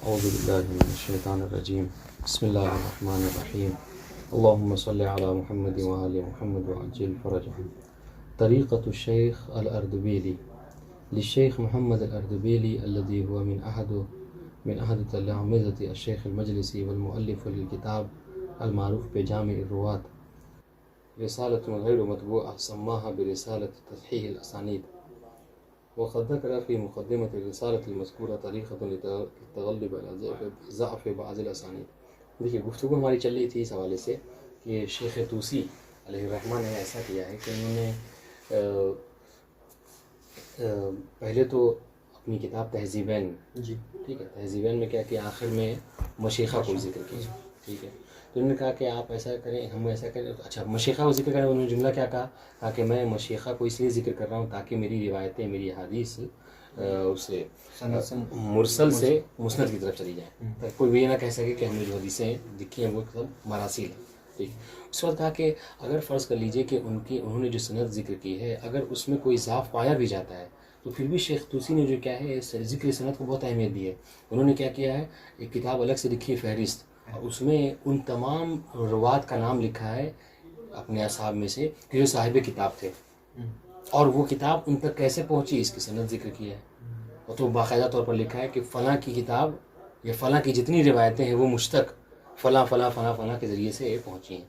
اعوذ باللہ من الشیطان الرجیم بسم اللہ الرحمن الرحیم اللہم صلی علی محمد وآل محمد وعجل فرجهم طریقۃ الشیخ الاردبیلی للشیخ محمد الاردبیلی الذي هو من أحد تلامذة الشیخ المجلسی والمؤلف للکتاب المعروف بجامع الرواة رسالة غیر مطبوعة سماها برسالة تصحیح الاسانید وقد ذكر في مقدمة الرسالة المذكورة طریقۃ للتغلب على ضعف بعض الاسانید. دیکھیے گفتگو ہماری چل رہی تھی اس حوالے سے کہ شیخ طوسی علیہ الرحمٰن نے ایسا کیا ہے کہ انہوں نے پہلے تو اپنی کتاب تہذیبین جی ٹھیک ہے تہذیبین میں کیا کہ آخر میں مشیخہ کو ذکر کیا ٹھیک ہے. تو انہوں نے کہا کہ آپ ایسا کریں ہم ایسا کریں. اچھا مشیخہ کو ذکر کریں انہوں نے جملہ کیا کہا کہ میں مشیخہ کو اس لیے ذکر کر رہا ہوں تاکہ میری روایتیں میری حدیث اسے مرسل سے مسند کی طرف چلی جائیں. کوئی بھی یہ نہ کہہ سکے کہ ہم نے جو حدیثیں لکھی ہیں وہ سب مراسیل ہیں. ٹھیک اس وقت کہا کہ اگر فرض کر لیجئے کہ انہوں نے جو سند ذکر کی ہے اگر اس میں کوئی اضاف پایا بھی جاتا ہے تو پھر بھی شیخ طوسی نے جو کیا ہے ذکر سند کو بہت اہمیت دی ہے. انہوں نے کیا کیا ہے ایک کتاب الگ سے لکھی ہے فہرست. اس میں ان تمام روات کا نام لکھا ہے اپنے اصحاب میں سے کہ جو صاحب کتاب تھے اور وہ کتاب ان تک کیسے پہنچی اس کی سند ذکر کی ہے. اور تو باقاعدہ طور پر لکھا ہے کہ فلاں کی کتاب یا فلاں کی جتنی روایتیں ہیں وہ مجھ تک فلاں فلاں فلاں فلاں کے ذریعے سے پہنچی ہیں.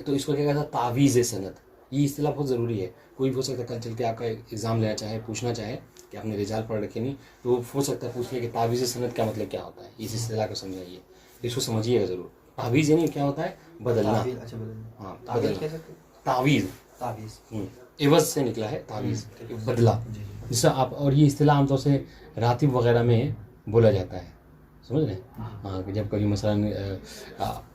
تو اس کو کیا کہتا ہے تعویذ سند. یہ اصطلاح بہت ضروری ہے. کوئی بھی ہو سکتا ہے کل چل کے آپ کا ایگزام لینا چاہے پوچھنا چاہے کہ آپ نے رجال پڑھ رکھے نہیں تو ہو سکتا ہے پوچھ لے کہ تعویذ سند کیا مطلب کیا ہوتا ہے. اس اصطلاح کو سمجھائیے اس کو سمجھیے گا ضرور. تعویذ یعنی کیا ہوتا ہے بدلنا. ہاں تعویذ عوض سے نکلا ہے تعویذ بدلا جس سے آپ. اور یہ اصطلاح عام طور سے راتب وغیرہ میں بولا جاتا ہے سمجھ رہے ہیں. ہاں کہ جب کبھی مثلاً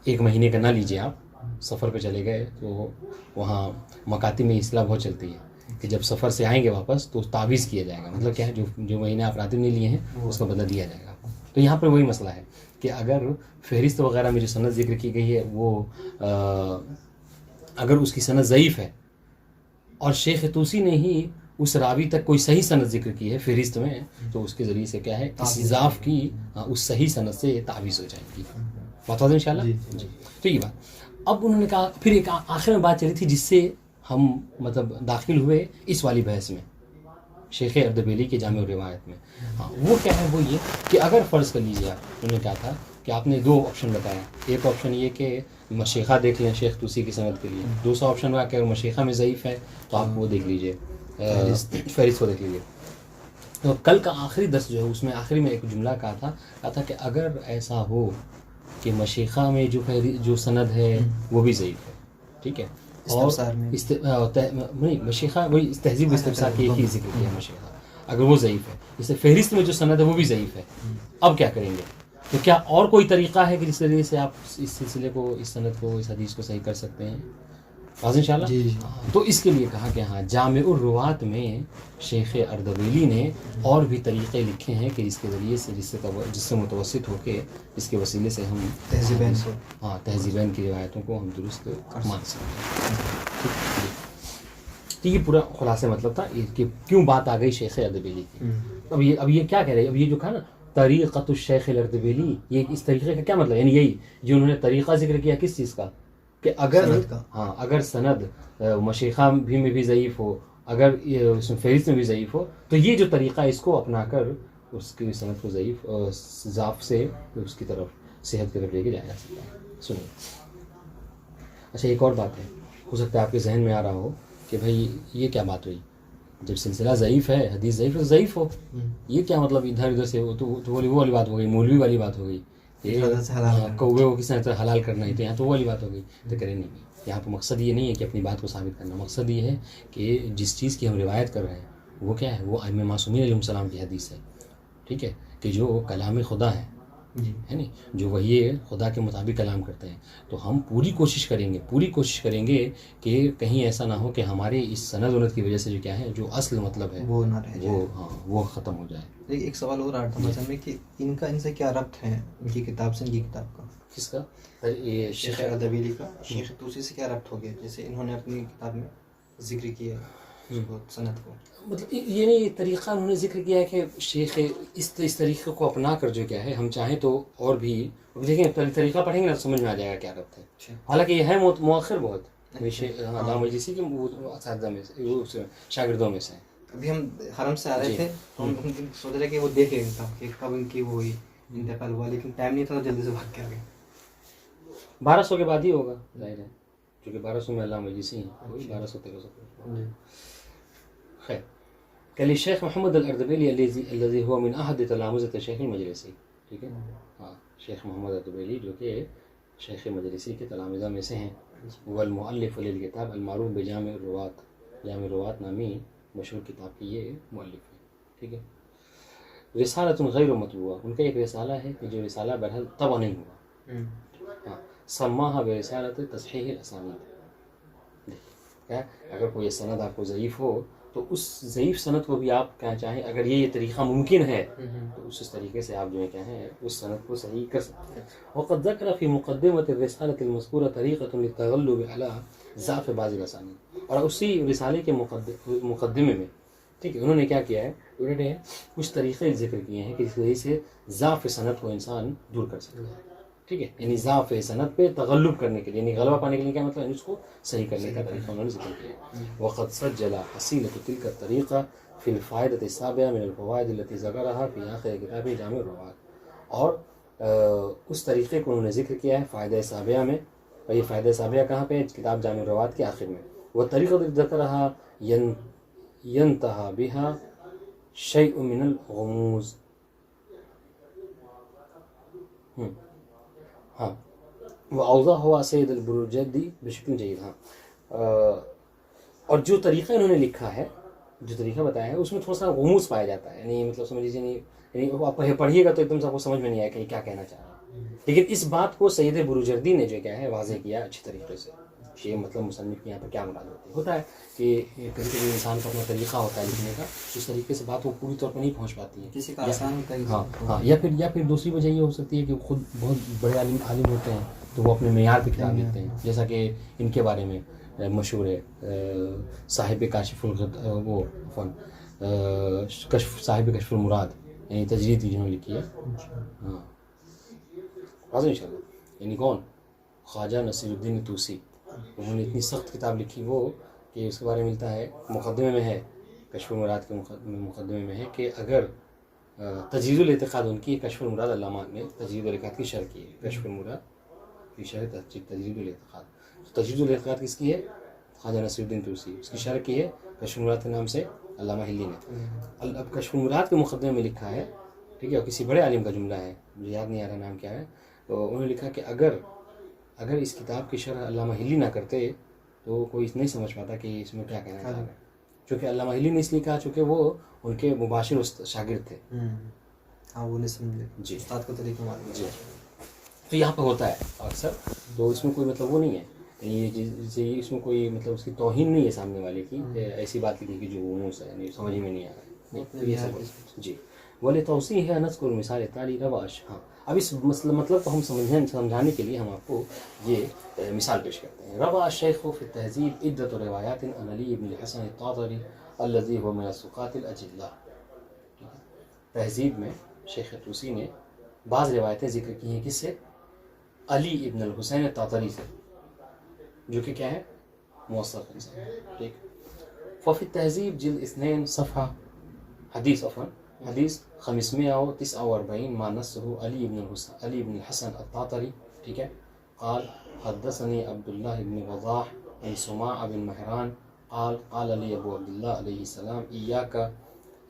ایک مہینے کا نہ لیجیے آپ سفر پہ چلے گئے تو وہاں مکاتب میں اصطلاح بہت چلتی ہے کہ جب سفر سے آئیں گے واپس تو تعویذ کیا جائے گا. مطلب کیا ہے جو مہینے آپ راتب نہیں لیے ہیں اس کا بدلہ دیا جائے گا. تو یہاں پر وہی مسئلہ ہے کہ اگر فہرست وغیرہ میں جو سند ذکر کی گئی ہے وہ اگر اس کی سند ضعیف ہے اور شیخ طوسی نے ہی اس راوی تک کوئی صحیح سند ذکر کی ہے فہرست میں تو اس کے ذریعے سے کیا ہے اضاف کی اس صحیح سند سے تعویذ ہو جائے گی. بتا دیں انشاءاللہ جی. تو یہ بات اب انہوں نے کہا پھر ایک آخر میں بات چلی تھی جس سے ہم مطلب داخل ہوئے اس والی بحث میں شیخ اردبیلی کے جامع روایت میں. ہاں وہ کیا ہے وہ یہ کہ اگر فرض کر لیجیے آپ انہوں نے کہا تھا کہ آپ نے دو آپشن بتایا. ایک آپشن یہ کہ مشیخہ دیکھ لیں شیخ طوسی کی سند کے لیے. دوسرا آپشن ہوا کہ اگر مشیخہ میں ضعیف ہے تو آپ وہ دیکھ لیجیے فہرست کو دیکھ لیجیے. تو کل کا آخری درس جو ہے اس میں آخری میں ایک جملہ کہا تھا کہ اگر ایسا ہو کہ مشیخہ میں جو سند ہے وہ بھی ضعیف ہے ٹھیک ہے اور مشیخہ وہی تہذیب استفسار کی ایک ہی ذکر کیا ہے مشیخہ اگر وہ ضعیف ہے جس سے فہرست میں جو سند ہے وہ بھی ضعیف ہے. اب کیا کریں گے؟ تو کیا اور کوئی طریقہ ہے کہ جس ذریعے سے آپ اس سلسلے کو اس سند کو اس حدیث کو صحیح کر سکتے ہیں؟ واضح انشاءاللہ جی. تو اس کے لیے کہا کہ ہاں جامع الروات میں شیخ اردبیلی نے اور بھی طریقے لکھے ہیں کہ اس کے ذریعے سے جس سے متوسط ہو کے اس کے وسیلے سے ہم تہذیبین کی روایتوں کو ہم درست مان سکتے ہیں. تو یہ پورا خلاصہ مطلب تھا کہ کیوں بات آ گئی شیخ اردبیلی کی. اب یہ کیا کہہ رہے ہیں اب یہ جو کہا نا طریقۃ الشیخ الاردبیلی یہ اس طریقے کا کیا مطلب یعنی یہی جو انہوں نے طریقہ ذکر کیا کس چیز کا کہ اگر سند مشیخہ میں بھی ضعیف ہو اگر فہرست میں بھی ضعیف ہو تو یہ جو طریقہ اس کو اپنا کر اس کی سند کو ضعیف ضعف سے اس کی طرف صحت کی طرف لے کے جایا جا سکتا ہے. سنیے اچھا ایک اور بات ہے ہو سکتا ہے آپ کے ذہن میں آ رہا ہو کہ بھائی یہ کیا بات ہوئی جب سلسلہ ضعیف ہے حدیث ضعیف ہے تو ضعیف ہو یہ کیا مطلب ادھر ادھر سے تو وہ والی بات ہو گئی مولوی والی بات ہو گئی کوے کو کس طرح حلال کرنا ہے تو یہاں تو وہ والی بات ہو گئی. تو کریں نہیں یہاں پہ مقصد یہ نہیں ہے کہ اپنی بات کو ثابت کرنا. مقصد یہ ہے کہ جس چیز کی ہم روایت کر رہے ہیں وہ کیا ہے وہ ائمہ معصومین علیہ السلام کی حدیث ہے ٹھیک ہے کہ جو کلام خدا ہے نہیں جو وہی خدا کے مطابق کلام کرتے ہیں. تو ہم پوری کوشش کریں گے کہ کہیں ایسا نہ ہو کہ ہمارے اس سند ونت کی وجہ سے جو کیا ہے جو اصل مطلب ہے وہ نہ رہ جائے وہ ختم ہو جائے. ایک سوال اور آ رہا تھا مثلا میں کہ ان سے کیا ربط ہے ان کی کتاب سے ان کی کتاب کا کس کا شیخ اردبیلی کا شیخ طوسی سے کیا ربط ہو گیا جیسے انہوں نے اپنی کتاب میں ذکر کیا ہے سند کو. مطلب یہ نہیں طریقہ انہوں نے ذکر کیا ہے کہ شیخ اس طریقے کو اپنا کر جو کیا ہے ہم چاہیں تو اور بھی دیکھیں طریقہ پڑھیں گے نا سمجھ میں آ جائے گا کیا ربط ہے. حالانکہ یہ ہے مؤخر بہت علامہ مجلسی کے اساتذہ میں سے وہ شاگردوں میں سے. ابھی ہم حرم سے آ رہے تھے تو ہم سوچ رہے کہ وہ دیکھ لیں گے کہ کب ان کی وہ ہوئی انتقال ہوا, لیکن ٹائم نہیں تھا جلدی سے بھاگ کے آ گئے. 1200 کے بعد ہی ہوگا ظاہر ہے کیونکہ 1200 میں علامہ مجلسی ہیں, وہی 1200-1300. خیر کہ شیخ محمد الاردبیلی الذي هو من احد تلامذة الشیخ المجلسی. ٹھیک ہے, ہاں شیخ محمد اردبیلی جو کہ شیخ مجلسی کے تلامذہ میں سے ہیں. وہ المؤلف للکتاب المعروف بجامع الروات, جامع الروات نامی مشہور کتاب کی یہ مؤلف ہے. ٹھیک ہے. رسالۃ غیر مطبوعہ, ان کا ایک رسالہ ہے کہ جو رسالہ بہرحال طبع نہیں ہوا. ہاں سماہا برسالۃ تصحیح الاسانید. اگر کوئی سند آپ کو ضعیف ہو تو اس ضعیف سند کو بھی آپ کیا چاہیں اگر یہ طریقہ ممکن ہے تو اس طریقے سے آپ جو ہے کیا ہے اس سند کو صحیح کر سکتے ہیں. وقد ذکر فی مقدمۃ الرسالۃ المذکورہ طریقۃ للتغلب علی ضعف بعض الاسانید. اور اسی رسالے کے مقدمے میں ٹھیک ہے انہوں نے کیا کیا ہے, انہوں نے کچھ طریقے ذکر کیے ہیں کہ اس وجہ سے ضعف سند کو انسان دور کر سکتا ہے. ٹھیک ہے, یعنی ضعف سند پہ تغلب کرنے کے لیے, یعنی غلبہ پانے کے لیے کیا مطلب اس کو صحیح کرنے کا طریقہ انہوں نے ذکر کیا. وقد سجل حصیلۃ تلک الطریقہ فی الفائدۃ السابعہ من الفوائد التي ذکرها فی آخر کتاب جامع الروات. اور اس طریقے کو انہوں نے ذکر کیا ہے فائدہ سابعہ میں, اور یہ فائدہ سابعہ کہاں پہ ہے, کتاب جامع الروات کے آخر میں. وہ طریقہ ذکرها ينتهى بها شيء من الغموض. ہاں وہ اوضاح ہوا سید البروجردی بشکل جید. ہاں اور جو طریقہ انہوں نے لکھا ہے, جو طریقہ بتایا ہے اس میں تھوڑا سا غموض پایا جاتا ہے, یعنی مطلب سمجھ لیجیے نہیں, یعنی آپ پڑھیے گا تو ایک دم سے آپ کو سمجھ میں نہیں آئے کہ کیا کہنا چاہ رہا ہے. لیکن اس بات کو سید بروجردی نے جو کیا ہے واضح کیا اچھی طریقے سے. یہ مطلب مصنف کے یہاں پر کیا مراد ہوتا ہے کہ کبھی کبھی انسان کا اپنا طریقہ ہوتا ہے لکھنے کا, اس طریقے سے بات وہ پوری طور پر نہیں پہنچ پاتی ہے کسی کا آسان ہوتا ہے. ہاں ہاں یا پھر دوسری وجہ یہ ہو سکتی ہے کہ خود بہت بڑے عالم ہوتے ہیں تو وہ اپنے معیار پہ کتاب لکھتے ہیں, جیسا کہ ان کے بارے میں مشہور ہے صاحب کاشف وہ صاحب کشف المراد, یعنی تجرید جنہوں نے لکھی ہے. ہاں واضح ان شاء اللہ. یعنی کون, خواجہ نصیر الدین طوسی. انہوں نے اتنی سخت کتاب لکھی وہ کہ اس کے بارے میں ملتا ہے مقدمے میں ہے, کشف المراد کے مقدمے میں ہے کہ اگر تجرید الاعتقاد ان کی کشف المراد علامہ نے تجرید الاعتقاد کی شرح کی ہے. کشف المراد کی شرح تجرید الاعتقاد. تجرید الاعتقاد کس کی ہے, خواجہ نصیر الدین طوسی. اس کی شرح کی ہے کشف المراد کے نام سے علامہ ہلی نے. اب کشف المراد کے مقدمے میں لکھا ہے, ٹھیک ہے, اور کسی بڑے عالم کا جملہ ہے, مجھے یاد نہیں آ رہا نام کیا ہے, تو انہوں نے لکھا کہ اگر اس کتاب کی شرح علامہ ہلی نہ کرتے تو کوئی نہیں سمجھ پاتا کہ اس میں کیا کہنا چاہ رہا ہے. چونکہ علامہ ہلی نے اس لیے کہا چونکہ وہ ان کے مباشر شاگرد تھے. ہاں وہ نہیں سمجھے جی, استاد کا طریقہ معلوم. جی تو یہاں پہ ہوتا ہے اکثر, تو اس میں کوئی مطلب وہ نہیں ہے, یعنی اس میں کوئی مطلب اس کی توہین نہیں ہے سامنے والے کی, ایسی بات لکھی کہ جو غموض ہے, یعنی سمجھ میں نہیں آ رہا ہے. جی بولے توسیع ہے انس کو مثال تالی رواش. ہاں اب اس مطلب کو ہم سمجھانے کے لیے ہم آپ کو یہ مثال پیش کرتے ہیں. روا الشیخ فی التہذیب عدۃ روایات عن علی بن الحسن الطاطری الذی هو من الثقات الاجلاء. تہذیب میں شیخ طوسی نے بعض روایتیں ذکر کی ہیں, کس سے, علی ابن الحسین الطاطری سے, جو کہ کیا ہے موثق انسان. ٹھیک. ففی التہذیب جلد 2 صفحہ حدیث 549 ما نصه علی بن الحسن الطاطری. ٹھیک ہے. قال حدثني عبد الله بن وضاح عن سماع بن مهران قال لي ابو عبد الله عليه السلام اياك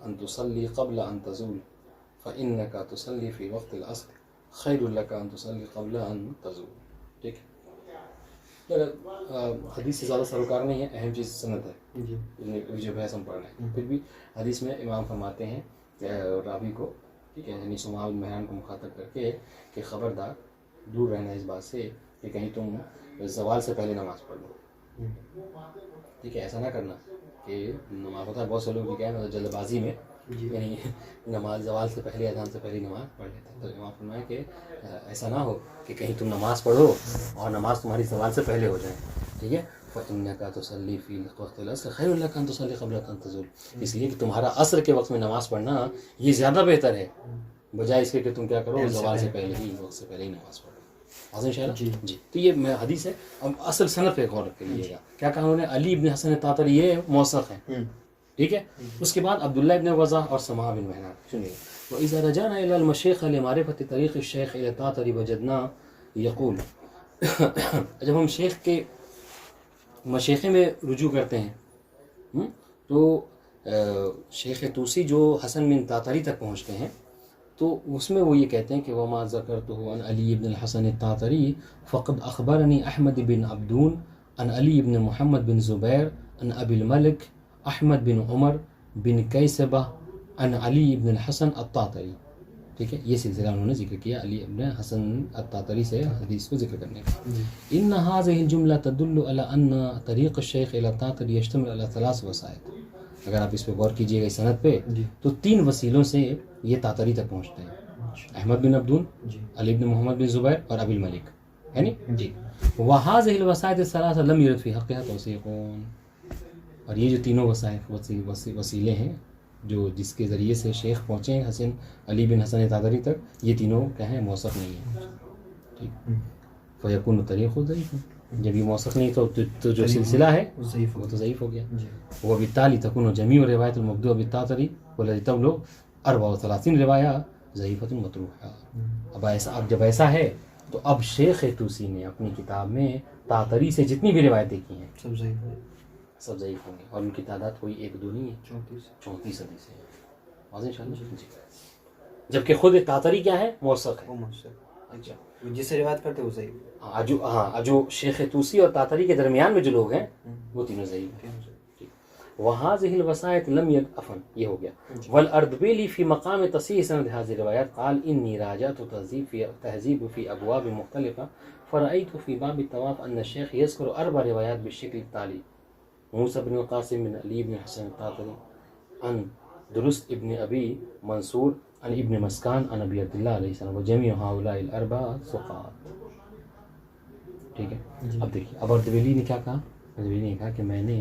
ان تصلي قبل ان تزول فانك تصلي في وقت العصر خیر لك ان تصلي قبل ان تزول. ٹھیک ہے. حدیث سے زیادہ سروکار نہیں ہے, اہم چیز سند ہے جو بحث ہم پڑھ رہے ہیں. پھر بھی حدیث میں امام فرماتے ہیں راوی کو, ٹھیک ہے, یعنی سماع بن مہران کو مخاطب کر کے کہ خبردار دور رہنا اس بات سے کہ کہیں تم زوال سے پہلے نماز پڑھ لو. ٹھیک ہے, ایسا نہ کرنا کہ نماز ہوتا ہے بہت سے لوگ کیا ہے جلد بازی میں یعنی نماز زوال سے پہلے اذان سے پہلے نماز پڑھ لیتے ہیں. تو امام فرمایا کہ ایسا نہ ہو کہ کہیں تم نماز پڑھو اور نماز تمہاری زوال سے پہلے ہو جائے. ٹھیک ہے. فَإِنَّكَ تُصَلِّي فِي وَقْتِ الْعَصْرِ خَيْرٌ لَكَ أَن تُصَلِّيَ قَبْلَ أَن تَزُولَ، اس لیے کہ تمہارا عصر کے وقت میں نماز پڑھنا یہ زیادہ بہتر ہے بجائے اس کے کہ تم کیا کرو زوال سے پہلے ہی وقت سے پہلے ہی نماز پڑھو. واضح انشاءاللہ جی. تو یہ میں حدیث ہے. اب اصل سند پہ غور کر لیجیے گا. کیا کہا انہوں نے؟ علی ابن حسن طاطری یہ موثق ہیں. ٹھیک ہے. اس کے بعد عبداللہ ابن وضاح اور سماع بن مہران. سنیے. وَإِذَا رَجَعْنَا إِلَى الْمَشَيِخِ لِمَعْرِفَةِ طَرِيقِ الشَّيْخِ إِلَى الطَّاطَرِ وَجَدْنَا يقول جب ہم شیخ کے مشیخے میں رجوع کرتے ہیں تو شیخ توسی جو حسن بن طاطری تک پہنچتے ہیں تو اس میں وہ یہ کہتے ہیں کہ وما ذکرته عن علی بن الحسن الطاطری فقد اخبرنی احمد بن عبدون عن علی بن محمد بن زبیر عن ابی الملک احمد بن عمر بن کیسبہ عن علی بن الحسن الطاطری. ٹھیک ہے. یہ سلسلہ انہوں نے ذکر کیا علی ابن حسن الطاطری سے حدیث کو ذکر کرنے کا. ان هذه الجملة تدل على ان طریق الشیخ الى الطاطری يشتمل على 3 وسائط. اگر آپ اس پہ غور کیجئے گا اس سند پہ تو 3 وسیلوں سے یہ طاطری تک پہنچتے ہیں. احمد بن عبدون، علی بن محمد بن زبیر اور ابی الملک ہے نا جی. وهذه الوسائط الثلاثة لم يرد في حقها توثیق. اور یہ جو تینوں وسیلے ہیں جو جس کے ذریعے سے شیخ پہنچے ہیں حسن علی بن حسن طاطری تک، یہ تینوں کیا ہیں؟ موثق نہیں ہیں. ٹھیک. فیکون طریق ضعیف. جب یہ موثق نہیں تو جو سلسلہ ہے وہ تو ضعیف ہو گیا. وہ بالتالی تکون جمیع روایت المبدوء بالطاطری والذی تبلغ 34 روایہ ضعیفۃ مطروحہ. اب جب ایسا ہے تو اب شیخ طوسی نے اپنی کتاب میں طاطری سے جتنی بھی روایتیں کی ہیں سب ضعیف ہوں گے، اور ان کی تعداد کوئی 1-2 نہیں ہے، 34 حدیثیں ہیں. واضح انشاءاللہ جی. جبکہ خود طاطری کیا ہے؟ موثق ہے. اچھا، جس سے روایت کرتے وہ صحیح. جو شیخ طوسی اور طاطری کے درمیان میں جو لوگ ہیں وہ تینوں ضعیف ہیں. وهذه الوسائط لم يدفن. یہ ہو گیا. والاردبیلی فی مقام تصحیح سند هذه الروایات قال انی راجعت تهذیب فی ابواب مختلفة فرأيت في باب الطواف ان الشيخ يذكر 4 روایات بالشکل التالي: موسى بن القاسم بن علي بن حسن الطاطري عن درست ابن ابی منصور عن ابن مسکان عن ابی عبداللہ علیہ السلام وجميع هؤلاء الاربعة ثقات. ٹھیک ہے. اب دیکھیے اب اردبیلی نے کیا کہا؟ اردبیلی نے کہا کہ میں نے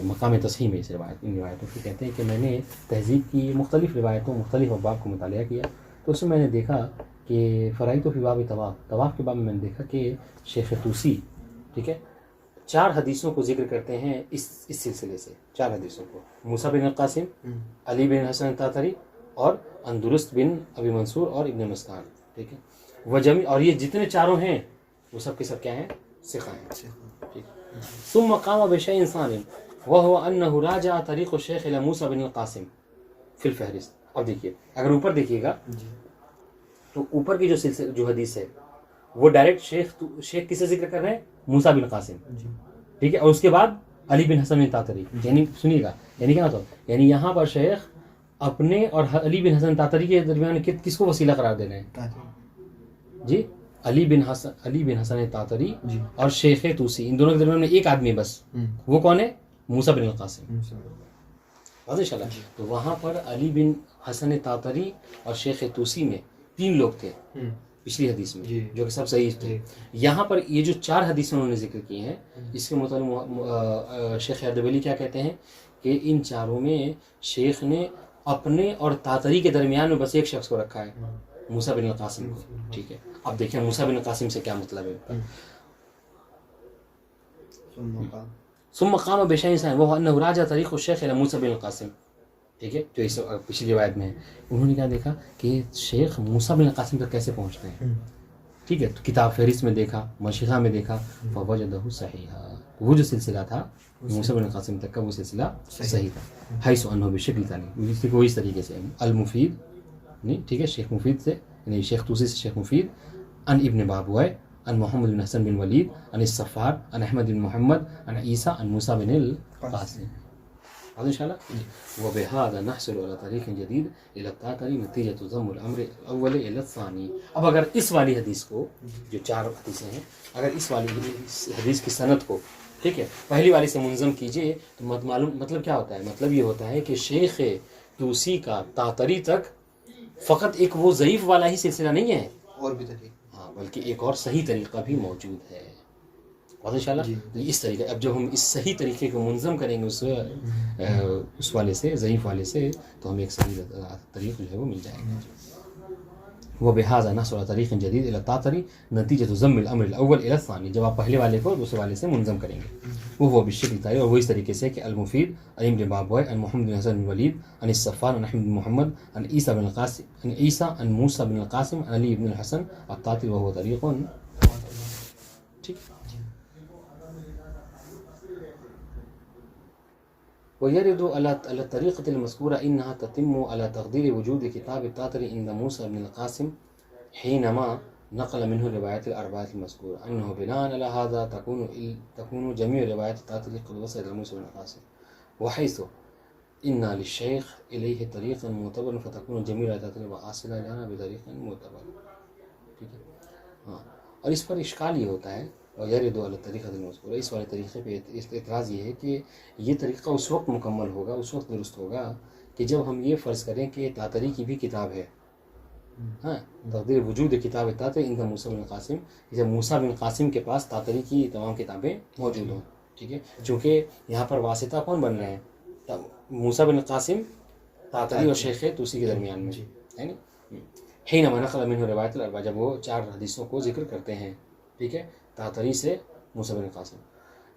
مقام تصحیح میں ان روایتوں کی کہتے ہیں کہ میں نے تہذیب کی مختلف روایتوں مختلف ابواب کو مطالعہ کیا تو اس میں میں نے دیکھا کہ فرائیت فی باب طواف کے باب میں نے دیکھا کہ شیخ طوسی ٹھیک ہے 4 حدیثوں کو ذکر کرتے ہیں اس سلسلے سے. 4 حدیثوں کو: موسیٰ بن القاسم، علی بن حسن طاطری اور اندرست بن ابی منصور اور ابن مسکان. ٹھیک ہے. وجمی اور یہ جتنے چاروں ہیں وہ سب کے سب کیا ہیں؟ ثقہ ہیں. ثم قام بشيء ثانٍ وهو انه راجع طریق الشیخ الى موسیٰ بن القاسم فی الفہرست. اب دیکھیے اگر اوپر دیکھیے گا تو اوپر کی جو حدیث ہے وہ ڈائریکٹ شیخ کسے ذکر کر رہے ہیں؟ موسیٰ بن قاسم. ٹھیک ہے. اور اس کے بعد علی بن حسن طاطری. یعنی سنیے گا یعنی کیا مطلب؟ یعنی یہاں پر شیخ اپنے اور علی بن حسن طاطری کے درمیان کس کو وسیلہ قرار دے رہے ہیں؟ جی علی بن حسن طاطری اور شیخ طوسی، ان دونوں کے درمیان میں ایک آدمی بس. وہ کون ہے؟ موسیٰ بن القاسم. واضح انشاءاللہ. تو وہاں پر علی بن حسن طاطری اور شیخ طوسی میں 3 لوگ تھے پچھلی حدیث میں جو کہ سب صحیح تھے. یہاں پر یہ جو 4 حدیثیں انہوں نے ذکر کی ہیں اس کے مطابق شیخ اردبیلی کیا کہتے ہیں کہ ان چاروں میں شیخ نے اپنے اور طاطری کے درمیان میں بس ایک شخص کو رکھا ہے، موسیٰ بن القاسم کو. ٹھیک ہے. اب دیکھیں موسیٰ بن القاسم سے کیا مطلب ہے. ثم قام بشيء ثانٍ وهو انه راجع طريق الشيخ الى موسى بن القاسم. ٹھیک ہے. جو اس پچھلی روایت میں ہے انہوں نے کیا دیکھا کہ شیخ موسیٰ بن القاسم تک کیسے پہنچتے ہیں. ٹھیک ہے. تو کتاب فہرست میں دیکھا، مشیخہ میں دیکھا، فوجدہ صحیحا. وہ جو سلسلہ تھا موسیٰ بن القاسم تک کا وہ سلسلہ صحیح تھا. حیث انه بشکل ثانی، اس کو اس طریقے سے المفید نہیں. ٹھیک ہے. شیخ مفید سے یعنی شیخ طوسی سے شیخ مفید عن ابن بابوئے عن محمد بن حسن بن ولید عن الصفار عن احمد بن محمد عن عیسیٰ عن موسیٰ بن القاسم. هذا ان شاء الله. وبهذا نحصل على طريق جديد الى الطاطري نتيجة ضم الامر الاول الى الثاني. اب اگر اس والی حدیث کو جو 4 حدیثیں ہیں اگر اس والی حدیث کی سند کو ٹھیک ہے پہلی والی سے منظم کیجئے تو مطلب کیا ہوتا ہے؟ مطلب یہ ہوتا ہے کہ شیخ طوسی کا طاطری تک فقط ایک وہ ضعیف والا ہی سلسلہ نہیں ہے، اور بھی طریقے بلکہ ایک اور صحیح طریقہ بھی موجود ہے. بہت انشاءاللہ اس طریقے. اب جب ہم اس صحیح طریقے کو منظم کریں گے اس والے سے, ضعیف والے سے, تو ہمیں ایک صحیح طریق جو ہے وہ مل جائے گا. وہ بحاظ نصر طریق جدید الی التعطری نتیجۃ ضم الامر الاول الی الثانی. جب آپ پہلے والے کو دوسرے والے سے منظم کریں گے, وہ بالشکل تاری, اور وہ اس طریقے سے کہ المفید عن ابن بابوی عن محمد بن حسن بن ولید عن الصفار عن احمد بن محمد عن عیسیٰ بن القاسم عن عیسیٰ عن موسیٰ بن القاسم عن علی بن الحسن التعطری وهو طریق. ٹھیک. ويرد على الطريقة المذكورة إنها تتم على تقدير وجود كتاب التعطري عند موسى بن القاسم حينما نقل منه روايات الأربعة المذكورة, أنه بناء على هذا تكون جميع روايات التعطري قد وصلت إلى موسى بن القاسم, وحيث إن للشيخ إليه طريقا معتبرا فتكون جميع التعطري واصلة لنا بطريق معتبر. ٹھیک ہے. ہاں, اور اس پر اشکال یہ ہوتا ہے اور یرد علی الطریقۃ المذکورہ, اس والے طریقے پہ اعتراض یہ ہے کہ یہ طریقہ اس وقت مکمل ہوگا, اس وقت درست ہوگا کہ جب ہم یہ فرض کریں کہ تاتری کی بھی کتاب ہے. ہاں, تقدیر وجود کتاب تاتری عند موسیٰ بن القاسم, جب موسیٰ بن القاسم کے پاس تاتری کی تمام کتابیں موجود ہوں. ٹھیک ہے, چونکہ یہاں پر واسطہ کون بن رہے ہیں؟ موسیٰ بن القاسم تاتری اور شیخ توسی کے درمیان میں ہے نا. حینما نقل منہ روایت الاربعہ, جب وہ 4 حدیثوں کو ذکر کرتے ہیں, ٹھیک ہے, تاتری سے موسیٰ بن القاسم,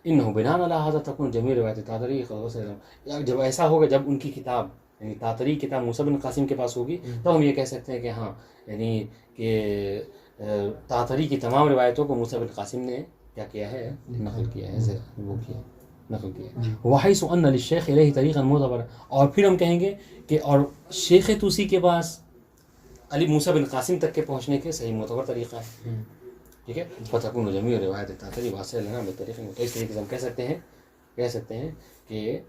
انہو بناء علی ھذا تکون جميع روایت تاتری. جب ایسا ہوگا, جب ان کی کتاب یعنی تاتری کتاب موسیٰ بن القاسم کے پاس ہوگی, تو ہم یہ کہہ سکتے ہیں کہ ہاں یعنی کہ تاتری کی تمام روایتوں کو موسیٰ بن القاسم نے کیا کیا ہے, نقل کیا ہے, وہ کیا نقل کیا. وحیث ان للشیخ الیہ طریقا معتبرا, اور پھر ہم کہیں گے کہ اور شیخ توسی کے پاس علی موسیٰ بن القاسم تک کے پہنچنے کے صحیح معتبر طریقہ ہے. ٹھیک ہے, فتکون جميع روایت تاتری واصل لنا بطریق. تو اس طریقے سے ہم کہہ سکتے ہیں کہ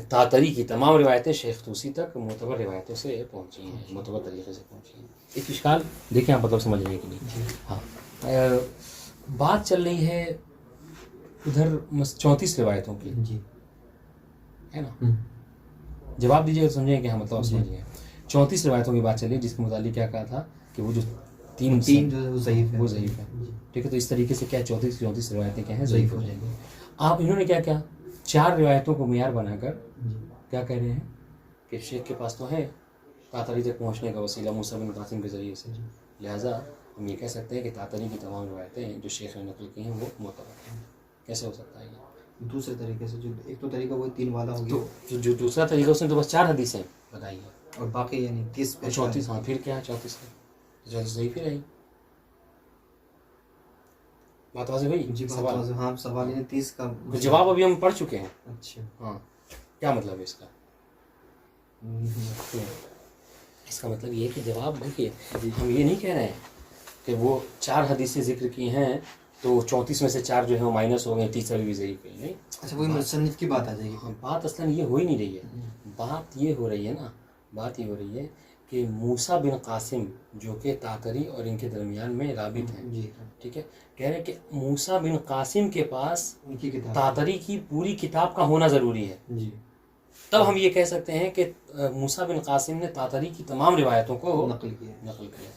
تاتری کی تمام روایتیں شیخ توسی تک معتبر روایتوں سے پہنچی ہیں, معتبر طریقے سے پہنچی ہیں. ایک اشکال دیکھیں آپ مطلب سمجھنے کے لیے. ہاں, بات چل رہی ہے ادھر 34 روایتوں کی, ہے نا. جواب دیجیے تو سمجھیں کہ ہاں مطلب سمجھیں. 34 روایتوں کی بات چل رہی ہے, جس کے متعلق کیا کہا تھا کہ وہ جو تین جو ضعیف ہے وہ ضعیف ہے. ٹھیک ہے, تو اس طریقے سے کیا 34 روایتیں کیا ہیں, ضعیف ہو جائیں گی. آپ انہوں نے کیا 4 روایتوں کو معیار بنا کر کیا کہہ رہے ہیں کہ شیخ کے پاس تو ہے تاتری تک پہنچنے کا وسیلہ موسیٰ بن القاسم کے ذریعے سے, لہٰذا ہم یہ کہہ سکتے ہیں کہ تاتری کی تمام روایتیں جو شیخ نے نقل کی ہیں وہ معتبر ہیں. کیسے ہو سکتا ہے یہ دوسرے طریقے سے؟ جو ایک تو طریقہ وہ 3 والا ہو گیا, تو جو دوسرا طریقہ اس نے تو بس 4 حدیثیں بتائی ہیں, اور باقی یعنی 30 34. ہاں, پھر کیا 34 ضعیف ہی رہی. بات واضح ہوئی؟ جی سوال. ہاں, سوال یعنی 30 کا جواب ابھی ہم پڑھ چکے ہیں. اچھا, ہاں, کیا مطلب ہے اس کا؟ اس کا مطلب یہ ہے کہ جواب دیکھیے, ہم یہ نہیں کہہ رہے ہیں کہ وہ 4 حدیثیں ذکر کی ہیں تو 34 میں سے 4 جو ہے وہ مائنس ہو گئے, تیسرا بھی ضعیف ہے. نہیں, اچھا وہی مصنف کی بات آ جائے گی. ہاں, بات اصلاً یہ ہو ہی نہیں رہی ہے. بات یہ ہو رہی ہے نا, بات یہ ہو رہی ہے کہ موسیٰ بن قاسم جو کہ تاتری اور ان کے درمیان میں رابط ہیں. جی, ٹھیک ہے, کہہ رہے ہیں کہ موسیٰ بن قاسم کے پاس ان کی کتاب تاتری کی پوری کتاب کا ہونا ضروری ہے. جی, تب ہم یہ کہہ سکتے ہیں کہ موسیٰ بن قاسم نے تاتری کی تمام روایتوں کو نقل کیا,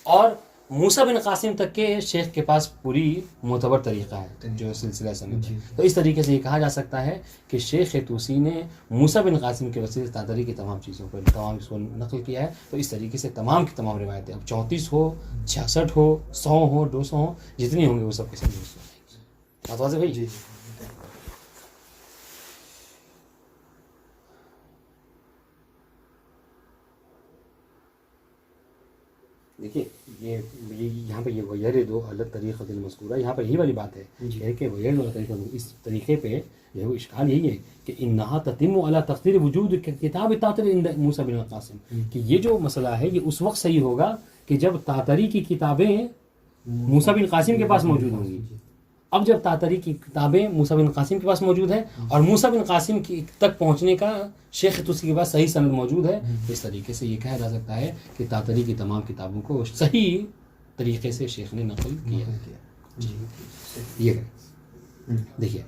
اور موسیٰ بن قاسم تک کے شیخ کے پاس پوری معتبر طریقہ ہے جو سلسلہ سند ہے. تو اس طریقے سے یہ کہا جا سکتا ہے کہ شیخ توسی نے موسیٰ بن قاسم کے وسیلے سے تاتری کی تمام چیزوں پر تمام اس کو نقل کیا ہے. تو اس طریقے سے تمام کی تمام روایتیں, اب 34 ہو, 66 ہو, 100 ہو, 200 ہو, جتنی ہوں گے وہ سب کے سب درست ہو جائیں گی. بات واضح بھائی؟ جی. دیکھیے یہ یہاں پہ یہ ویرد علی طریقۃ المذکورہ, یہاں پر یہی والی بات ہے کہ ویرد علی طریقہ, اس طریقے پہ جو ہے وہ اشکال یہی ہے کہ انہا تتم علی تقدیر وجود کتاب تاتری عند موسیٰ بن القاسم, کہ یہ جو مسئلہ ہے یہ اس وقت صحیح ہوگا کہ جب تاتری کی کتابیں موسیٰ بن قاسم کے پاس موجود ہوں گی. اب جب تاتری کی کتابیں موسیٰ بن قاسم کے پاس موجود ہیں اور موسیٰ بن قاسم کی تک پہنچنے کا شیخ توسی کے پاس صحیح سند موجود ہے, اس طریقے سے یہ کہا جا سکتا ہے کہ تاتری کی تمام کتابوں کو صحیح طریقے سے شیخ نے نقل کیا. یہ دیکھیے,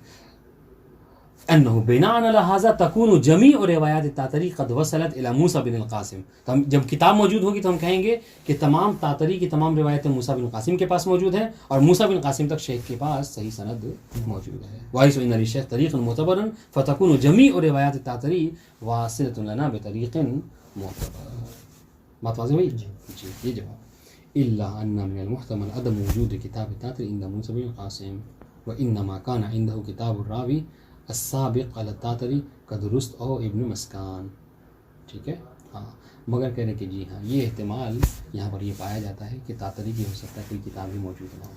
انه بناء على هذا تكون جميع روایات تاتری قد وصلت الى موسیٰ بن القاسم. تو ہم جب کتاب موجود ہوگی تو ہم کہیں گے کہ تمام تاتری کی تمام روایتیں موسیٰ بن القاسم کے پاس موجود ہیں اور موسیٰ بن القاسم تک شیخ کے پاس صحیح سند موجود ہے. وحیث ان للشیخ طریق معتبرا فتكون جميع روایات تاتری واصلة لنا بطریق معتبر. بات واضح ہوئی؟ جی یہ جواب. الا ان من المحتمل عدم وجود کتاب تاتری عند موسیٰ بن القاسم وانما كان عنده كتاب الراوی السابق على التاتری کدرست او ابن مسکان. ٹھیک ہے ہاں، مگر کہہ رہے کہ جی ہاں یہ احتمال یہاں پر یہ پایا جاتا ہے کہ تاتری کی ہو سکتا ہے کوئی کتاب ہی موجود نہ ہو.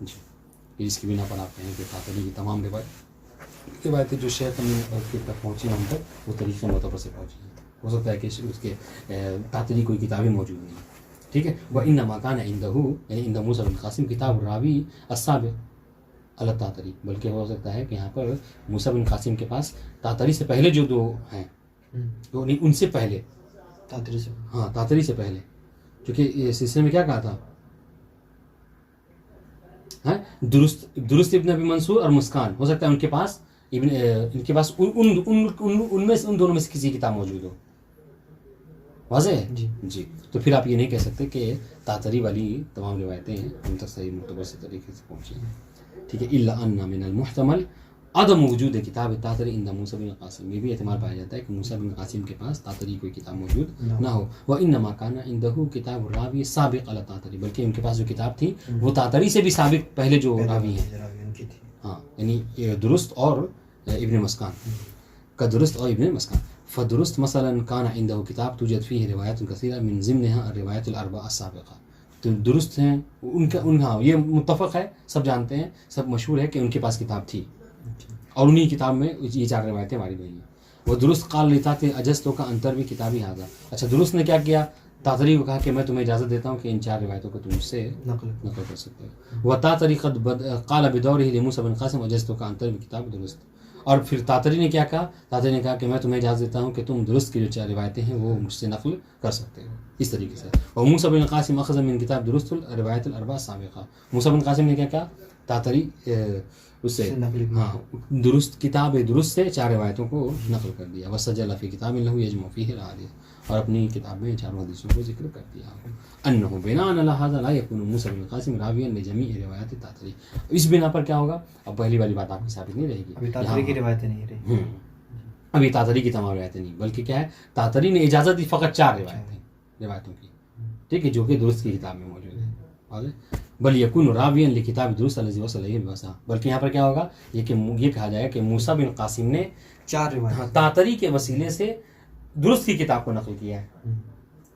جی اس کی بنا پر آپ کہیں کہ تاتری کی تمام روایتیں جو شیخ تک پہنچی ہم تک وہ طریقے معتبر سے پہنچی ہیں. ہو سکتا ہے کہ اس کے تاتری کوئی کتاب ہی موجود نہیں ہے. ٹھیک ہے. وَإِنَّمَا كَانَ عِنْدَهُ یعنی عند موسیٰ بن القاسم کتاب الراوی السابق علی التاتری، بلکہ ہو سکتا ہے کہ یہاں پر موسیٰ بن قاسم کے پاس تاتری سے پہلے جو دو ہیں ان سے پہلے تاتری سے، ہاں تاتری سے پہلے، کیونکہ اس سلسلے میں کیا کہا تھا ہاں درست ابن ابی منصور اور مسکان، ہو سکتا ہے ان کے پاس ان کے پاس ان میں سے ان دونوں میں سے کسی کتاب موجود ہو. واضح ہے جی. تو پھر آپ یہ نہیں کہہ سکتے کہ تاتری والی تمام روایتیں ہم تک صحیح معتبر سے طریقے سے پہنچی ہیں. ٹھیک ہے. الا ان من المحتمل عدم وجود کتاب تاتری عند موسیٰ بن القاسم، یہ بھی احتمال پایا جاتا ہے کہ موسیٰ بن القاسم کے پاس تاتری کوئی کتاب موجود نہ ہو. وانما كان عنده کتاب الراوی سابق علی التاتری، بلکہ ان کے پاس جو کتاب تھی وہ تاتری سے بھی سابق پہلے جو راوی ہیں ہاں یعنی درست اور ابن مسکان کا درست اور ابن مسکان. فدرست مثلا كان عنده کتاب توجد فيه روایات کثیرہ من ضمنها الروایات الاربعہ السابقہ. تو درست ہیں ان ہاں یہ متفق ہے، سب جانتے ہیں، سب مشہور ہے کہ ان کے پاس کتاب تھی اور انہی کتاب میں یہ 4 روایتیں وارد ہوئی ہیں. وہ درست قال لطاط اجزتوں کا انتر بھی کتابی حاضر. اچھا درست نے کیا کیا؟ تاتری کو کہا کہ میں تمہیں اجازت دیتا ہوں کہ ان 4 روایتوں کو تم مجھ سے نقل کر سکتے ہو. وہ تاتری قد قال بدورہ لموسیٰ بن القاسم اجزتوں کا انتر بھی کتاب درست. اور پھر تاتری نے کیا کہا؟ تاتری نے کہا کہ میں تمہیں اجازت دیتا ہوں کہ تم درست کی جو 4 روایتیں ہیں وہ مجھ سے نقل کر سکتے ہو. اس طریقے سے. اور موسیٰ بن القاسم اخذ من کتاب درست الروایت الاربعہ السابقہ. موسیٰ بن القاسم نے کیا کہا؟ تاتری اس سے ہاں درست کتاب درست سے 4 روایتوں کو نقل کر دیا. وسجل فی کتاب له یجمع فیہ الاحادیث، اور اپنی کتاب میں 4 حدیثوں کو ذکر کر دیا. انه بناء علی هذا لا يكون موسیٰ بن القاسم راویا لجميع روایات تاتری. اس بنا پر کیا ہوگا؟ اب پہلی والی بات آپ کی ثابت نہیں رہے گی. ابھی تاتری کی روایتیں نہیں رہی، ابھی تاتری کی تمام روایتیں نہیں، بلکہ کیا ہے تاتری نے اجازت دی فقط 4 روایتوں کی، ٹھیک ہے، جو کہ درست کی کتاب میں موجود ہے. بل یکون راویا لکتاب درست الذی وصل الیہ الوصا. بلکہ یہاں پر کیا ہوگا یہ کہا جائے کہ موسیٰ بن قاسم نے 4 روایت تاتری کے وسیلے سے درست کی کتاب کو نقل کیا ہے.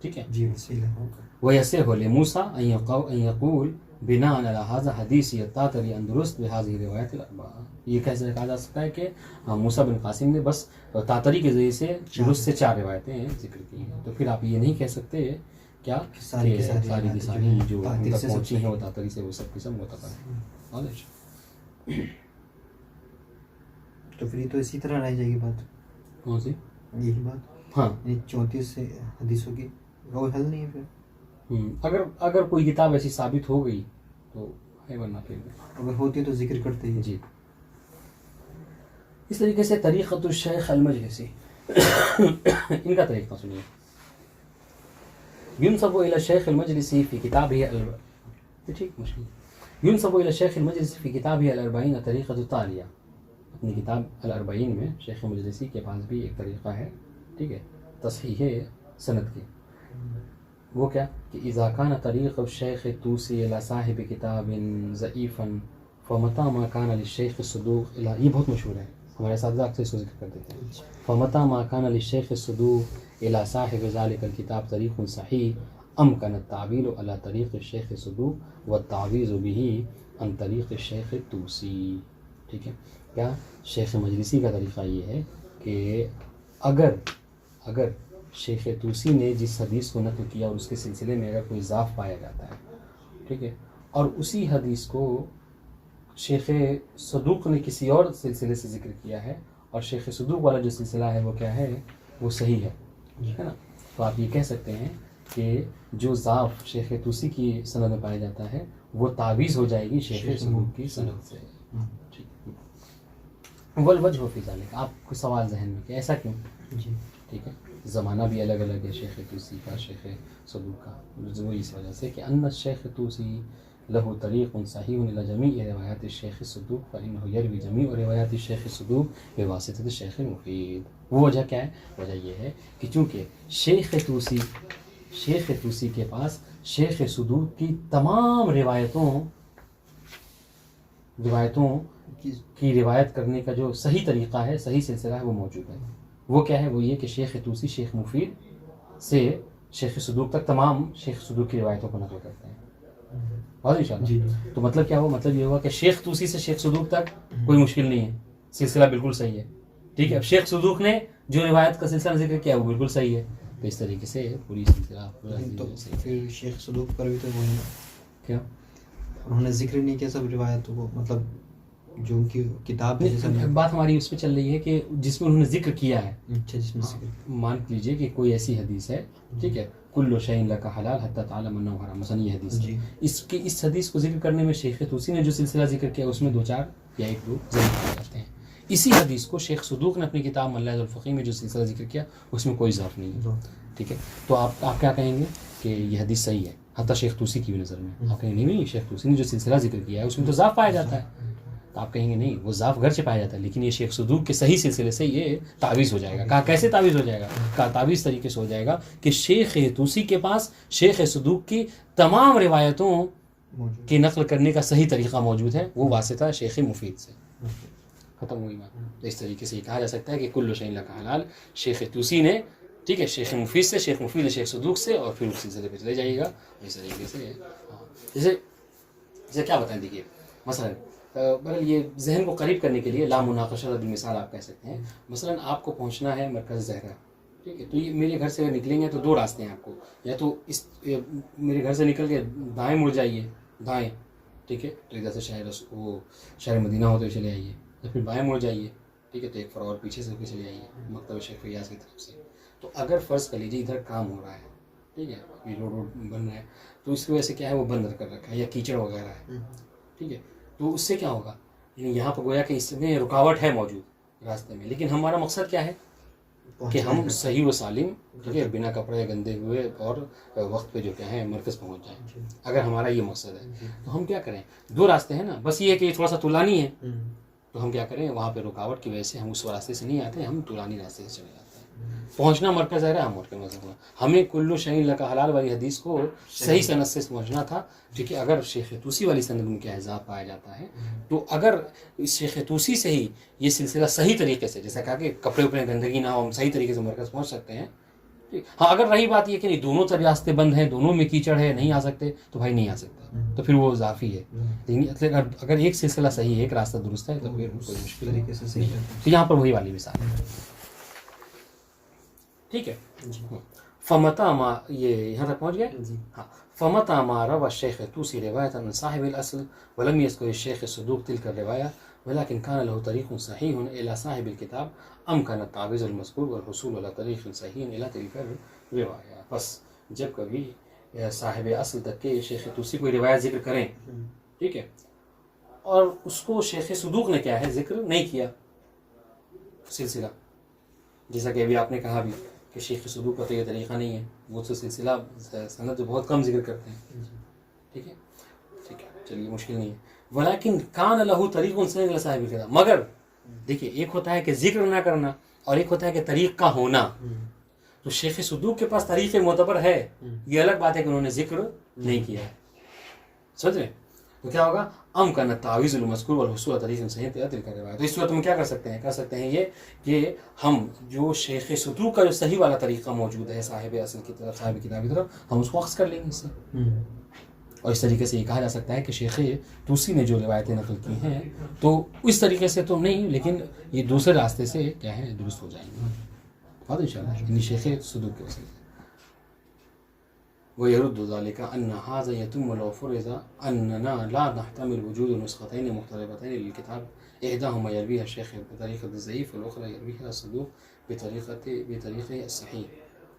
ٹھیک ہے جی وسیلہ ہوگا. ویسے ہو لموسیٰ ان یقول بناء علی هذا حدیث التاتری ان درست بهذه الروایات الاربعہ. یہ کیسے کہا جا سکتا ہے کہ موسیٰ بن قاسم نے بس تاتری کے ذریعے سے درست سے 4 روایتیں ذکر کی ہیں. تو پھر آپ یہ نہیں کہہ سکتے کیا ساری کی ساری جو پہنچی ہیں وہ تاتری سے وہ سب کی سب معتبر ہیں. تو پھر تو اسی طرح رہ جائے گی بات. کون سی؟ یہی بات ہاں 34 سے حدیثوں کی کوئی حل نہیں ہے پھر. اگر کوئی کتاب ایسی ثابت ہو گئی تو ہے، ورنہ پھر اگر ہوتی تو ذکر کرتے ہیں. جی اس طریقے سے طریقۃ الشیخ المجلسی ان کا طریقہ سنیے. ينسب إلى الشيخ المجلسي في كتابه ينسب إلى الشيخ المجلسي في كتابه الأربعين طريقة التالية. اپنی کتاب الاربعین میں شیخ مجلسی کے پاس بھی ایک طریقہ ہے، ٹھیک ہے، تصحیح سند کی. وہ کیا کہ اذا كان طریق الشیخ الطوسی الى صاحب کتاب ضعیفا فمتى ما كان للشیخ الصدوق الى، یہ بہت مشہور ہے، ہمارے اساتذہ اکثر اس کو ذکر کرتے ہیں. فمتى ما كان للشیخ الصدوق الى صاحب ذلك الكتاب طریق صحیح امکن التعویل على طریق الشیخ الصدوق والتعویض به عن طریق الشیخ الطوسی. ٹھیک ہے. کیا شیخ مجلسی کا طریقہ یہ ہے کہ اگر شیخ طوسی نے جس حدیث کو نقل کیا اور اس کے سلسلے میں اگر کوئی ضعف پایا جاتا ہے، ٹھیک ہے، اور اسی حدیث کو شیخ صدوق نے کسی اور سلسلے سے ذکر کیا ہے اور شیخ صدوق والا جو سلسلہ ہے وہ کیا ہے، وہ صحیح ہے نا، تو آپ یہ کہہ سکتے ہیں کہ جو ضعف شیخ طوسی کی سند میں پایا جاتا ہے وہ تعویض ہو جائے گی شیخ صدوق کی سند سے. والوجہ فی ذلک، آپ کو سوال ذہن میں کہ ایسا کیوں؟ جی ٹھیک ہے، زمانہ بھی الگ الگ ہے شیخ توسی کا، شیخ صدوق کا، وہ اس وجہ سے کہ ان الشیخ توسی له طریق صحیح الی جمیع روایات الشیخ الصدوق فانه یروی جمیع روایات الشیخ الصدوق بواسطۃ الشیخ المفید. وہ وجہ کیا ہے؟ وجہ یہ ہے کہ چونکہ شیخ توسی کے پاس شیخ صدوق کی تمام روایتوں کی روایت کرنے کا جو صحیح طریقہ ہے، صحیح سلسلہ ہے، وہ موجود ہے. وہ کیا ہے؟ وہ یہ کہ شیخ توسی شیخ مفید سے شیخ صدوق تک تمام شیخ صدوق کی روایتوں کو نقل کرتے ہیں. بہت انشاءاللہ. جی تو مطلب کیا ہوا؟ مطلب یہ ہوا کہ شیخ توسی سے شیخ صدوق تک کوئی مشکل نہیں ہے، سلسلہ بالکل صحیح ہے. ٹھیک ہے، اب شیخ صدوق نے جو روایت کا سلسلہ ذکر کیا وہ بالکل صحیح ہے. تو اس طریقے سے پوری سلسلہ تو پھر شیخ صدوق پر بھی تو وہی کیا انہوں نے ذکر نہیں کیا سب روایتوں کو، مطلب جو ان کی کتاب ہے. بات ہماری اس پہ چل رہی ہے کہ جس میں انہوں نے ذکر کیا ہے. اچھا، جس میں ذکر مان لیجیے کہ کوئی ایسی حدیث ہے، ٹھیک ہے، کل شیء لک حلال حتی تعلم انہ حرام، مثلا یہ حدیث ہے. اس حدیث کو ذکر کرنے میں شیخ توسی نے جو سلسلہ ذکر کیا اس میں 2-4 یا 1-2 ضرور پائے جاتے ہیں. اسی حدیث کو شیخ صدوق نے اپنی کتاب ملاحظ الفقیہ میں جو سلسلہ ذکر کیا اس میں کوئی ضعف نہیں ہے. ٹھیک ہے، تو آپ کیا کہیں گے کہ یہ حدیث صحیح ہے حتی شیخ توسی کی بھی نظر میں؟ آپ کہیں گے نہیں، شیخ توسی نے جو سلسلہ ذکر کیا ہے اس میں تو ضعف پایا جاتا ہے. تو آپ کہیں گے نہیں، وہ ضعف گرچہ پایا جاتا ہے لیکن یہ شیخ صدوق کے صحیح سلسلے سے یہ تعویض ہو جائے گا. کہا کیسے تعویض ہو جائے گا؟ کہا تعویض طریقے سے ہو جائے گا کہ شیخ توسی کے پاس شیخ صدوق کی تمام روایتوں کی نقل کرنے کا صحیح طریقہ موجود ہے، وہ واسطہ شیخ مفید سے. ختم ہوئی بات. تو اس طریقے سے یہ کہا جا سکتا ہے کہ کل شیء لک حلال شیخ توسی نے، ٹھیک ہے، شیخ مفید سے، شیخ مفید شیخ صدوق سے، اور پھر اس سلسلے پہ چلے جائیے گا. اس طریقے سے جیسے کیا بتائیں، دیکھیے مثلا بہرحال یہ ذہن کو قریب کرنے کے لیے لا مناقشہ بالمثال آپ کہہ سکتے ہیں. مثلا آپ کو پہنچنا ہے مرکز زہرہ، ٹھیک ہے، تو یہ میرے گھر سے اگر نکلیں گے تو 2 راستے ہیں آپ کو. یا تو میرے گھر سے نکل کے دائیں مڑ جائیے، دائیں، ٹھیک ہے، تو ادھر سے شہر مدینہ ہوتے ہوئے چلے آئیے، یا پھر بائیں مڑ جائیے، ٹھیک ہے، تو ایک فراور پیچھے سے چلے آئیے مکتب شیخ فیاض کی طرف سے. تو اگر فرض کر لیجیے ادھر کام ہو رہا ہے، ٹھیک ہے، یہ روڈ بن رہا ہے، تو اس کی وجہ سے کیا ہے وہ بند کر رکھا ہے یا کیچڑ وغیرہ ہے، ٹھیک ہے، تو اس سے کیا ہوگا؟ یعنی یہاں پہ گویا کہ اس میں رکاوٹ ہے موجود راستے میں، لیکن ہمارا مقصد کیا ہے کہ ہم صحیح و سالم، ٹھیک ہے، بنا کپڑے گندے ہوئے اور وقت پہ جو کیا ہے مرکز پہنچ جائیں. اگر ہمارا یہ مقصد ہے تو ہم کیا کریں؟ 2 راستے ہیں نا، بس یہ ہے کہ یہ تھوڑا سا طولانی ہے، تو ہم کیا کریں؟ وہاں پہ رکاوٹ کی وجہ سے ہم اس راستے سے نہیں آتے، ہم طولانی راستے سے چلے جاتے ہیں. پہنچنا مرکز ہے ہم ہمیں کل شیء لک حلال والی حدیث کو صحیح سند سے پہنچنا تھا. ٹھیک ہے، اگر شیخ توسی والی سند میں کیا اضافہ پایا جاتا ہے، تو اگر شیخ توسی سے ہی یہ سلسلہ صحیح طریقے سے، جیسا کہا کہ کپڑے وپڑے گندگی نہ ہو، ہم صحیح طریقے سے مرکز پہنچ سکتے ہیں. ہاں، اگر رہی بات یہ کہ نہیں دونوں طرف راستے بند ہیں، دونوں میں کیچڑ ہے، نہیں آ سکتے، تو بھائی نہیں آ سکتے، تو پھر وہ اضافی ہے. لیکن اگر ایک سلسلہ صحیح ہے، ایک راستہ درست ہے، تو پھر کوئی مشکل طریقے سے صحیح ہے. تو یہاں پر وہی والی مثال ہے. ٹھیک ہے، فمتا ما، یہ یہاں تک پہنچ گئے. ہاں، فمتا ما روى الشيخ الطوسي رواية عن صاحب الأصل ولم يذكر الشيخ الصدوق تلك الرواية ولكن كان له طريق صحيح إلى صاحب الكتاب أمكن التعويض المذكور والحصول على طريق صحيح إلى تلك الرواية. بس جب کبھی صاحب اصل تک کے شیخ طوسی کوئی روایت ذکر کریں، ٹھیک ہے، اور اس کو شیخ صدوق نے کیا ہے ذکر نہیں کیا سلسلہ، جیسا کہ ابھی آپ نے کہا بھی کہ شیخ صدوق کا تو یہ طریقہ نہیں ہے، وہ تو سلسلہ سند جو بہت کم ذکر کرتے ہیں. ٹھیک ہے، ٹھیک ہے، چلیے مشکل نہیں ہے. ولیکن کان لہ طریق صحیح صاحب الکتاب، مگر دیکھیے ایک ہوتا ہے کہ ذکر نہ کرنا اور ایک ہوتا ہے کہ طریق کا ہونا. تو شیخ صدوق کے پاس طریق معتبر ہے، یہ الگ بات ہے کہ انہوں نے ذکر نہیں کیا ہے. سمجھ رہے؟ تو کیا ہوگا؟ امکن التعویض المذکور والحصول على طریق صحیح تلک الرواية. تو اس صورت میں کیا کر سکتے ہیں؟ کر سکتے ہیں یہ کہ ہم جو شیخ صدوق کا جو صحیح والا طریقہ موجود ہے صاحب اصل کی طرف، صاحب کتاب کی طرف، ہم اس کو اخذ کر لیں گے اس سے. اور اس طریقے سے یہ کہا جا سکتا ہے کہ شیخ توسی نے جو روایتیں نقل کی ہیں تو اس طریقے سے تو نہیں، لیکن یہ دوسرے راستے سے کیا ہے درست ہو جائیں گے. بات انشاءاللہ یعنی شیخ صدوق کے وسیلے سے. ويرد ذلك أن هذا يتم لو فرض أننا لا نحتمل وجود نسختين مختلفتين للكتاب إحداهما يرويها الشيخ بطريقة الضعيف والأخرى يرويها الصدوق بطريقه الصحيح.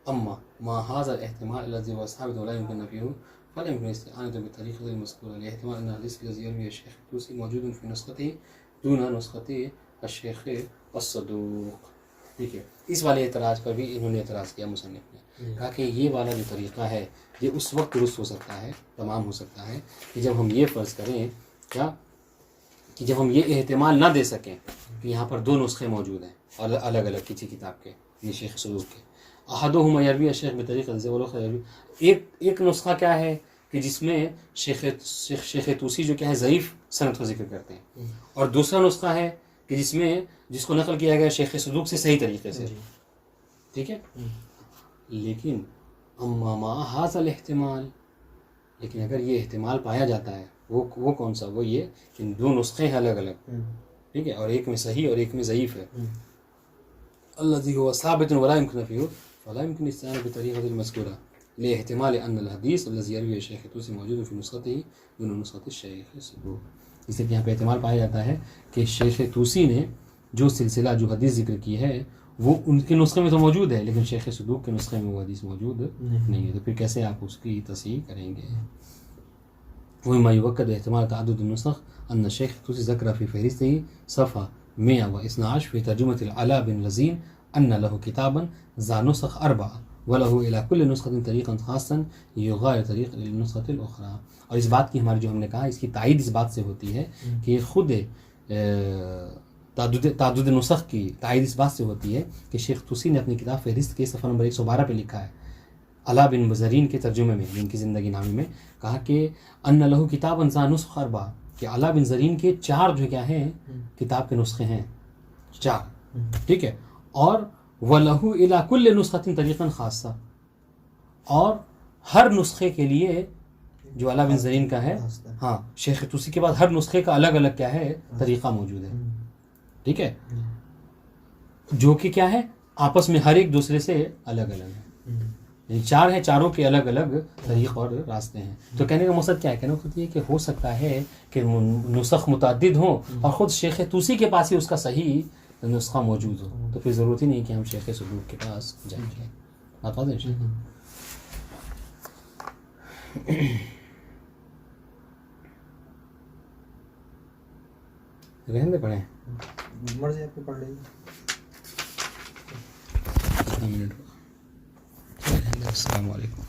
أما ما هذا الاحتمال الذي هو ثابت ولا يمكن نفيه فلا يمكن الاستعانة بالطريقة المذكورة لاحتمال أن الحديث الذي يرويه الشيخ الطوسي موجود في نسخته دون نسخة الشیخ الصدوق. ٹھیک ہے, اس والے اعتراض پر بھی انہوں نے اعتراض کیا مصنف نے, کہا کہ یہ والا جو طریقہ ہے یہ اس وقت درست ہو سکتا ہے, تمام ہو سکتا ہے کہ جب ہم یہ فرض کریں کیا کہ جب ہم یہ احتمال نہ دے سکیں کہ یہاں پر دو نسخے موجود ہیں الگ الگ کسی کتاب کے, یہ شیخ صدوق کے. احدہما یروی الشیخ بطریقۃ والاخر یروی, ایک نسخہ کیا ہے کہ جس میں شیخ طوسی جو کیا ہے ضعیف سند کا ذکر کرتے ہیں, اور دوسرا نسخہ ہے کہ جس کو نقل کیا گیا شیخ صدوق سے صحیح طریقے سے. ٹھیک ہے, لیکن اما ما ھذا الاحتمال, لیکن اگر یہ احتمال پایا جاتا ہے وہ کون سا, وہ یہ کہ دو نسخے ہیں الگ الگ, ٹھیک ہے, اور ایک میں صحیح اور ایک میں ضعیف ہے. الذي هو ثابت ولا يمكن فيه فلا يمكن الاستعانة بطريقة المذكورة لاحتمال أن الحديث الذي يرويه الشيخ الطوسي موجود في نسخته دون نسخة الشيخ الصدوق. اس لیے یہاں پہ احتمال پایا جاتا ہے کہ شیخ طوسی نے جو سلسلہ جو حدیث ذکر کی ہے وہ ان کے نسخے میں تو موجود ہے, لیکن شیخ صدوق کے نسخے میں وہ حدیث موجود نہیں ہے, تو پھر کیسے آپ اس کی تصحیح کریں گے. وما يؤكد احتمال تعدد النسخ أن الشيخ الطوسي ذكر في فهرسته صفحة 112 في ترجمة العلاء بن لزين أن له كتابا ذا نسخ 4 وله إلى كل نسخة طريقا خاصا يغاير طريق للنسخة الأخرى. اور اس بات کی ہماری جو ہم نے کہا اس کی تائید اس بات سے ہوتی ہے کہ خود تعدد نسخ کی تائید اس بات سے ہوتی ہے کہ شیخ طوسی نے اپنی کتاب فہرست کے صفحہ نمبر 112 پہ لکھا ہے علاء بن زرین کے ترجمے میں, ان کی زندگی نامے میں کہا کہ ان لہو کتاب ذا نسخ 4, کہ علاء بن زرین کے 4 جو کیا ہیں کتاب کے نسخے ہیں 4. ٹھیک ہے, اور وَلَهُ إِلَى كُلِّ نُسْخَةٍ طَرِيقًا خاصًا, اور ہر نسخے کے لیے جو علاء بن زرین کا ہے, ہاں شیخ طوسی کے بعد ہر نسخے کا الگ الگ کیا ہے طریقہ موجود ہے. ٹھیک ہے, جو کہ کیا ہے آپس میں ہر ایک دوسرے سے الگ الگ ہے, یعنی 4 ہیں, چاروں کے الگ الگ طریق اور راستے ہیں. تو کہنے کا مقصد کیا ہے, کہنے کا مقصد یہ کہ ہو سکتا ہے کہ نسخ متعدد ہوں اور خود شیخ طوسی کے پاس ہی اس کا صحیح نسخہ موجود ہو, تو پھر ضرورت ہی نہیں کہ ہم شیخ صدوق کے پاس جائیں گے. آپ آ دیں رہنے پڑھیں, مرضی آپ کو پڑھ لیں. السلام علیکم.